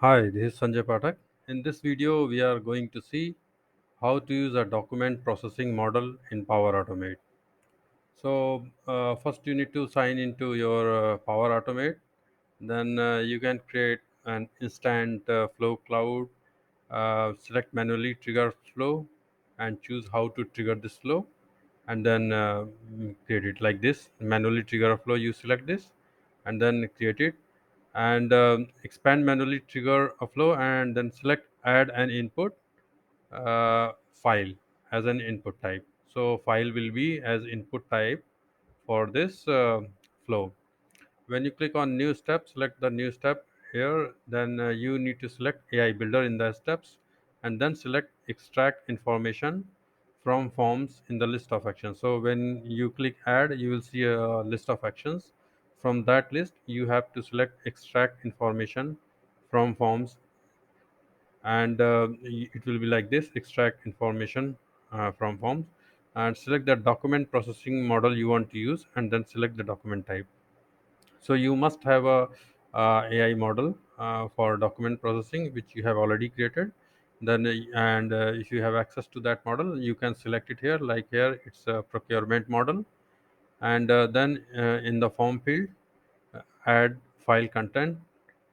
Hi, this is Sanjay Pathak. In this video, we are going to see how to use a document processing model in Power Automate. So, first you need to sign into your Power Automate. Then you can create an instant flow cloud, select manually trigger flow, and choose how to trigger this flow. And then create it like this. Manually trigger a flow, you select this, and then create it and expand manually trigger a flow and then select add an input file as an input type. So file will be as input type for this flow. When you click on new step, select the new step here, then you need to select AI builder in the steps and then select extract information from forms in the list of actions. So when you click add, you will see a list of actions. From that list, you have to select extract information from forms, and it will be like this: extract information from forms, and select the document processing model you want to use, and then select the document type. So you must have a AI model for document processing, which you have already created. Then and if you have access to that model, you can select it here. Like here, it's a procurement model, and then in the form field, add file content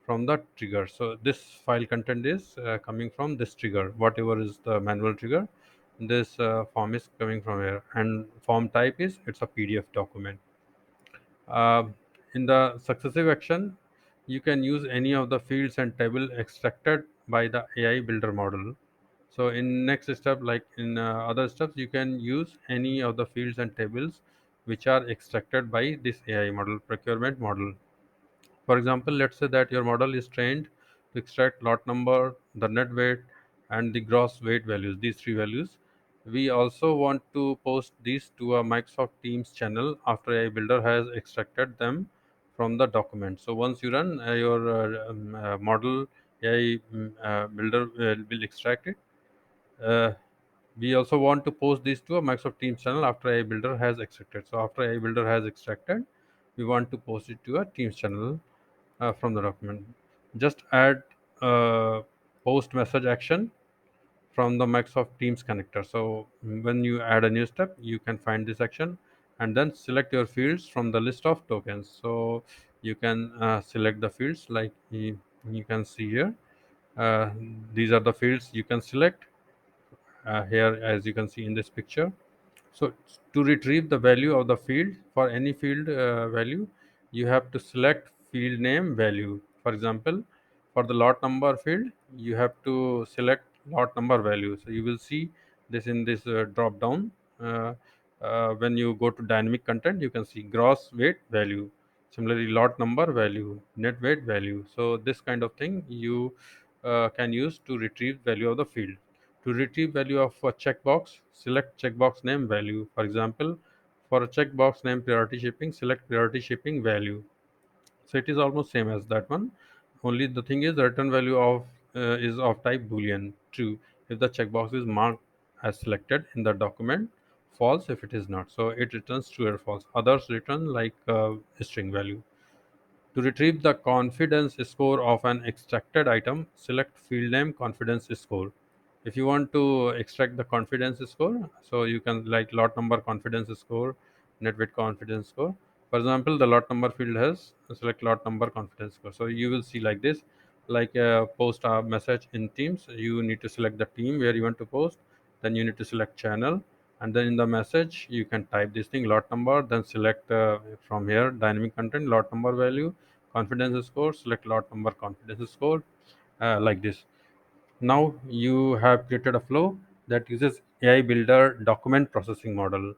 from the trigger. So this file content is coming from this trigger. Whatever is the manual trigger, this form is coming from here, and form type is it's a PDF document. uh, in the successive action, you can use any of the fields and table extracted by the AI builder model. So in next step, like in other steps, you can use any of the fields and tables which are extracted by this AI model, procurement model. For example, let's say that your model is trained to extract lot number, the net weight, and the gross weight values, these three values. We also want to post these to a Microsoft Teams channel after AI Builder has extracted them from the document. So once you run your model, AI Builder will extract it. Uh, we also want to post this to a Microsoft Teams channel after AI Builder has extracted. So after AI Builder has extracted, we want to post it to a Teams channel from the document. Just add post message action from the Microsoft Teams connector. So when you add a new step, you can find this action and then select your fields from the list of tokens. So you can select the fields like you can see here. Uh, these are the fields you can select here, as you can see in this picture. So to retrieve the value of the field, for any field value, you have to select field name value. For example, for the lot number field, you have to select lot number value. So you will see this in this drop down. Uh, when you go to dynamic content, you can see gross weight value. Similarly, lot number value, net weight value. So this kind of thing you can use to retrieve value of the field. To retrieve value of a checkbox, select checkbox name value. For example, for a checkbox name priority shipping, select priority shipping value. So it is almost same as that one. Only the thing is the return value of is of type boolean true if the checkbox is marked as selected in the document, false if it is not. So it returns true or false. Others return like string value. To retrieve the confidence score of an extracted item, select field name confidence score. If you want to extract the confidence score, so you can like lot number confidence score, net weight confidence score. For example, the lot number field has select lot number confidence score. So you will see like this, like post a message in Teams. You need to select the team where you want to post. Then you need to select channel, and then in the message you can type this thing lot number. Then select from here dynamic content lot number value confidence score. Select lot number confidence score like this. Now you have created a flow that uses AI Builder document processing model.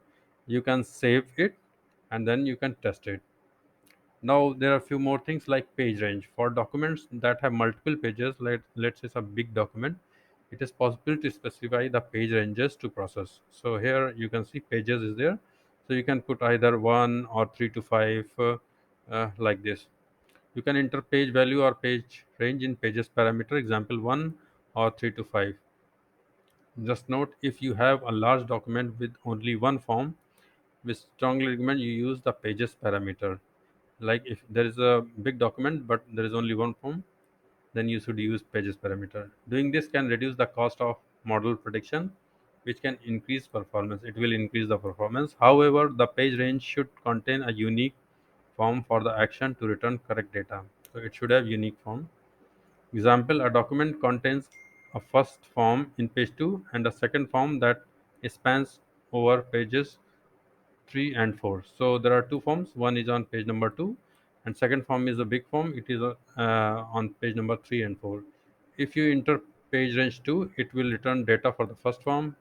You can save it and then you can test it. Now there are a few more things like page range. For documents that have multiple pages, let's say it's a big document, it is possible to specify the page ranges to process. So here you can see pages is there. So you can put either 1 or 3 to 5 like this. You can enter page value or page range in pages parameter, example 1 or 3 to 5. Just note, if you have a large document with only one form, we strongly recommend you use the pages parameter. Like if there is a big document but there is only one form, then you should use pages parameter. Doing this can reduce the cost of model prediction, which can increase performance. It will increase the performance. However, the page range should contain a unique form for the action to return correct data. So it should have unique form. Example, a document contains a first form in page 2 and a second form that spans over pages 3 and 4. So there are two forms. One is on page number 2 and second form is a big form. It is on page number 3 and 4. If you enter page range 2, it will return data for the first form.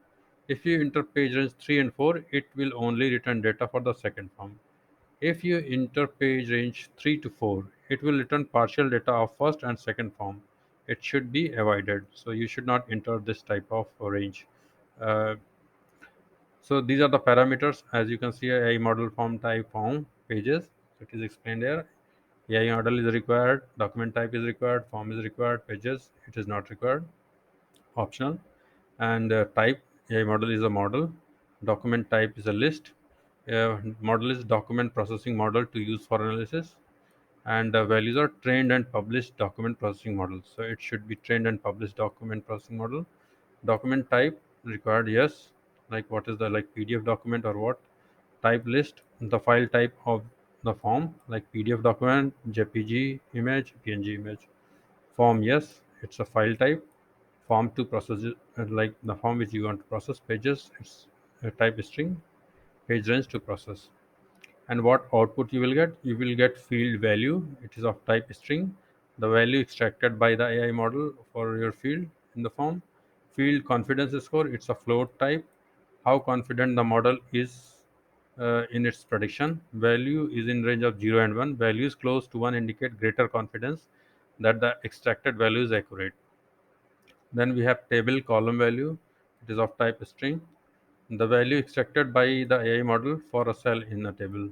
If you enter page range 3 and 4, it will only return data for the second form. If you enter page range 3 to 4, it will return partial data of first and second form. It should be avoided. So you should not enter this type of range. Uh, so these are the parameters. As you can see, AI model form type form pages. It is explained here. AI model is required, document type is required, form is required, pages it is not required, optional. And type, AI model is a model, document type is a list, model is document processing model to use for analysis, and values are trained and published document processing models. So it should be trained and published document processing model. Document type required, yes, like what is the, like PDF document or what. Type list, the file type of the form, like PDF document, JPG image, PNG image. Form, yes, it's a file type. Form to process it, like the form which you want to process. Pages, it's a type string. Page range to process. And what output you will get? You will get field value. It is of type string. The value extracted by the AI model for your field in the form. Field confidence score, it's a float type. How confident the model is in its prediction. Value is in range of 0 and 1. Values close to 1 indicate greater confidence that the extracted value is accurate. Then we have table column value. It is of type string. The value extracted by the AI model for a cell in a table.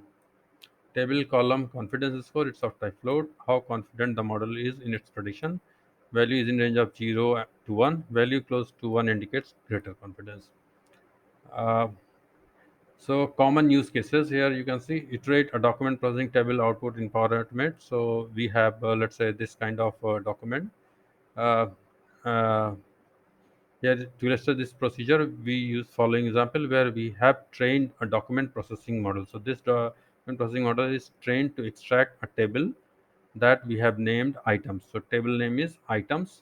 Table column confidence score, it's of type float. How confident the model is in its prediction. Value is in range of 0 to 1. Value close to 1 indicates greater confidence. Uh, so common use cases here, you can see iterate a document processing table output in Power Automate. So we have, let's say, this kind of document. Uh, uh, Here, to illustrate this procedure, we use following example where we have trained a document processing model. So this document processing model is trained to extract a table that we have named items. So table name is items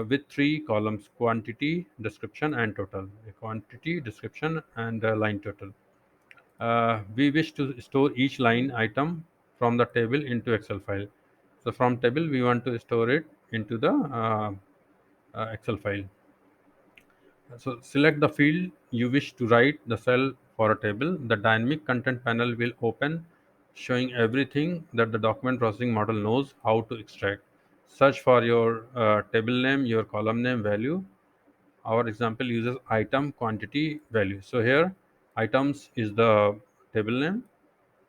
with three columns: quantity, description, and total. A quantity, description, and line total. We wish to store each line item from the table into Excel file. So from table, we want to store it into the Excel file. So select the field you wish to write the cell for a table. The dynamic content panel will open, showing everything that the document processing model knows how to extract. Search for your table name, your column name, value. Our example uses item, quantity, value. So here, items is the table name,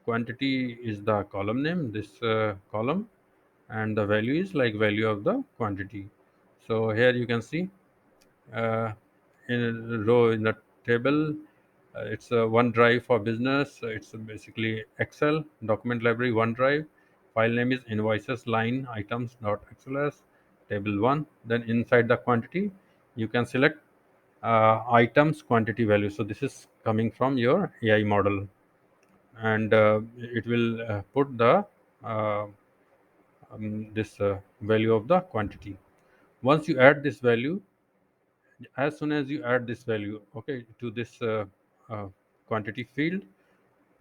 quantity is the column name, this column, and the value is like value of the quantity. So here you can see uh, in a row in the table. It's a OneDrive for business. It's basically Excel document library OneDrive. File name is invoices line items dot xls table one. Then inside the quantity, you can select items quantity value. So this is coming from your AI model, and it will put the this value of the quantity. Once you add this value, as soon as you add this value, okay, to this uh, quantity field,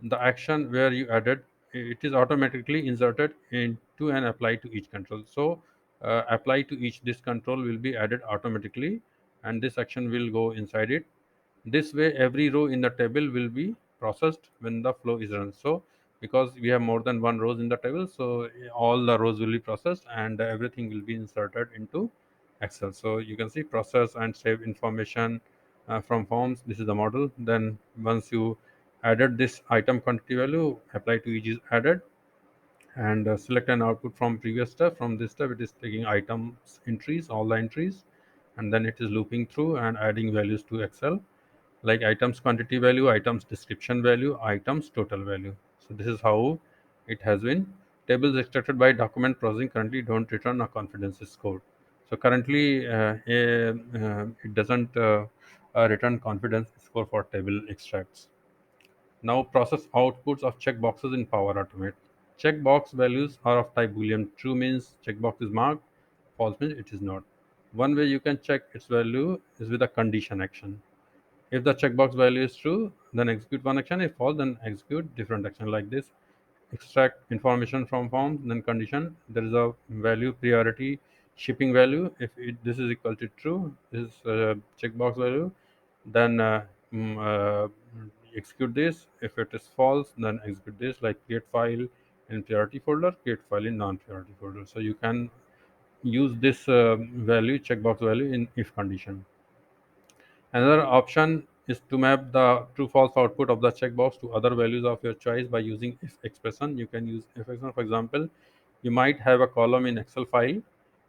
the action where you added, it is automatically inserted into and applied to each control. So apply to each, this control will be added automatically, and this action will go inside it. This way every row in the table will be processed when the flow is run. So because we have more than one rows in the table, so all the rows will be processed and everything will be inserted into Excel. So you can see process and save information from forms. This is the model. Then once you added this item quantity value, apply to each is added, and select an output from previous step. From this step, it is taking items entries, all the entries, and then it is looping through and adding values to Excel, like items quantity value, items description value, items total value. So this is how it has been Tables extracted by document processing currently don't return a confidence score. So currently, it doesn't return confidence score for table extracts. Now process outputs of checkboxes in Power Automate. Checkbox values are of type Boolean. True means checkbox is marked, false means it is not. One way you can check its value is with a condition action. If the checkbox value is true, then execute one action. If false, then execute different action like this. Extract information from form, then condition. There is a value priority shipping value. If this is equal to true, this is checkbox value, then execute this. If it is false, then execute this, like create file in priority folder, create file in non-priority folder. So you can use this value, checkbox value, in if condition. Another option is to map the true false output of the checkbox to other values of your choice by using if expression. You can use if expression. For example, you might have a column in Excel file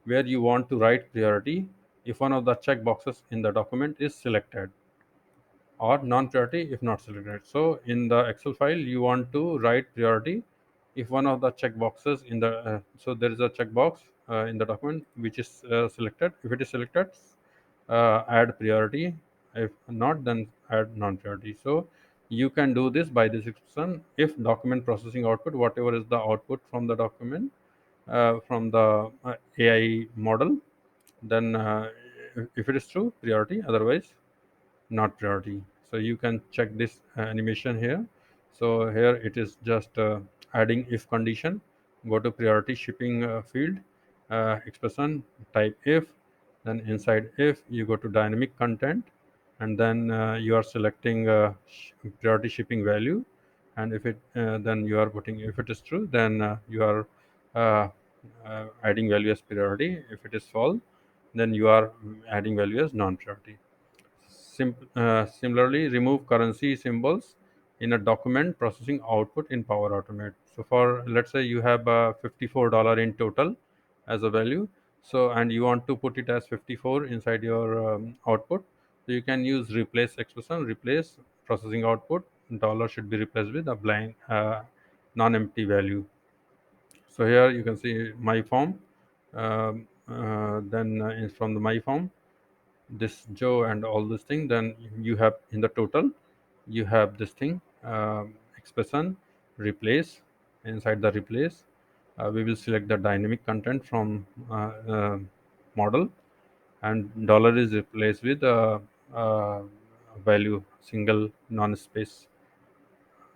where you want to write priority if one of the checkboxes in the document is selected, or non-priority if not selected. So in the Excel file, you want to write priority if one of the checkboxes in the so there is a checkbox in the document which is selected. If it is selected, add priority. If not, then add non-priority. So you can do this by this expression: if document processing output, whatever is the output from the document, from the AI model, then if it is true, priority; otherwise, not priority. So you can check this animation here. So here it is just adding if condition. Go to priority shipping field, expression, type if, then inside if you go to dynamic content, and then you are selecting priority shipping value. And if it then you are putting, if it is true, then you are uh, adding value as priority. If it is false, then you are adding value as non-priority. Similarly, remove currency symbols in a document processing output in Power Automate. So for, let's say you have $54 in total as a value. So and you want to put it as 54 inside your output. So you can use replace expression, replace processing output. Dollar should be replaced with a blank non-empty value. So here you can see my form. Then from the my form, this Joe and all this thing, then you have in the total, you have this thing, expression, replace. Inside the replace, we will select the dynamic content from model, and dollar is replaced with uh, value, single non-space.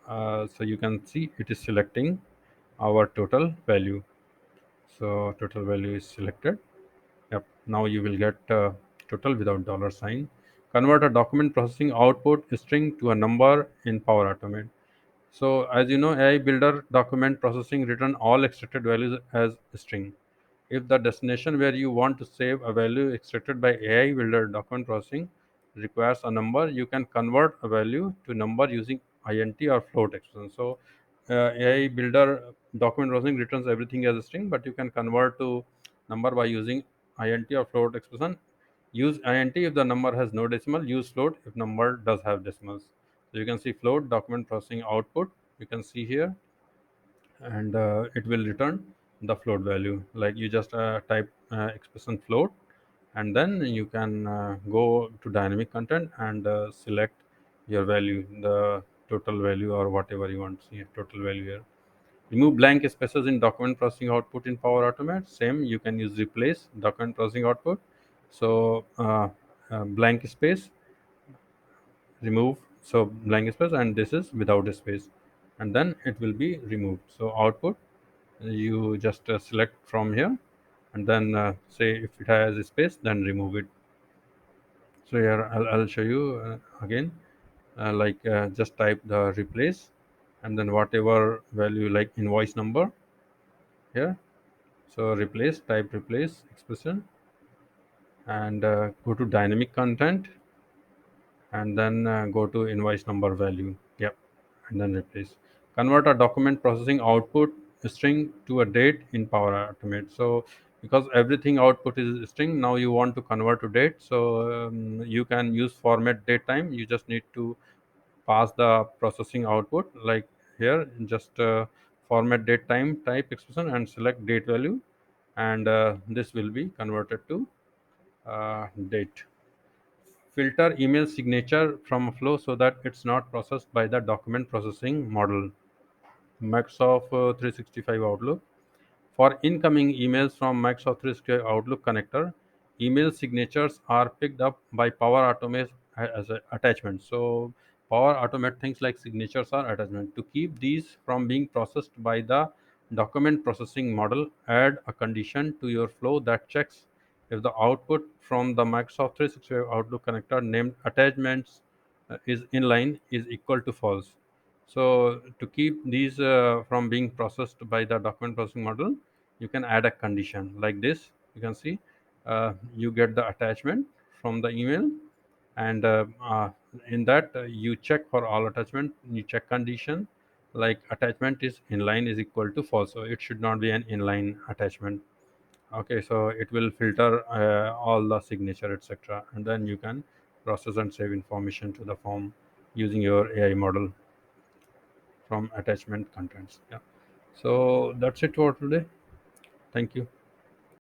So you can see it is selecting our total value. So total value is selected. Yep. Now you will get total without dollar sign. Convert a document processing output string to a number in Power Automate. So as you know, AI Builder document processing return all extracted values as string. If the destination where you want to save a value extracted by AI Builder document processing requires a number, you can convert a value to number using int or float expression. So AI Builder document processing returns everything as a string, but you can convert to number by using int or float expression. Use int if the number has no decimal. Use float if number does have decimals. So you can see float document processing output. You can see here, and it will return the float value. Like you just type expression float, and then you can go to dynamic content and select your value, the total value or whatever you want to see total value here. Remove blank spaces in document processing output in Power Automate. Same, you can use replace document processing output. So blank space, remove. So blank space, and this is without a space, and then it will be removed. So output, you just select from here, and then say if it has a space, then remove it. So here I'll show you again, like just type the replace, and then whatever value, like invoice number here. So replace, type replace expression, and go to dynamic content, and then go to invoice number value. Yep, and then replace. Convert a document processing output string to a date in Power Automate. So because everything output is string, now you want to convert to date. So you can use format date time. You just need to pass the processing output, like here just format date time type expression and select date value, and this will be converted to date. Filter email signature from a flow so that it's not processed by the document processing model. Microsoft 365 Outlook. For incoming emails from Microsoft 365 Outlook connector, email signatures are picked up by Power Automate as an attachment. So Power Automate things like signatures are attachment. To keep these from being processed by the document processing model, add a condition to your flow that checks if the output from the Microsoft 365 Outlook connector named attachments is inline is equal to false. So to keep these from being processed by the document processing model, you can add a condition like this. You can see you get the attachment from the email, and in that you check for all attachment. You check condition like attachment is inline is equal to false. So it should not be an inline attachment. Okay, so it will filter all the signature etc., and then you can process and save information to the form using your AI model from attachment contents. Yeah. So that's it for today. Thank you.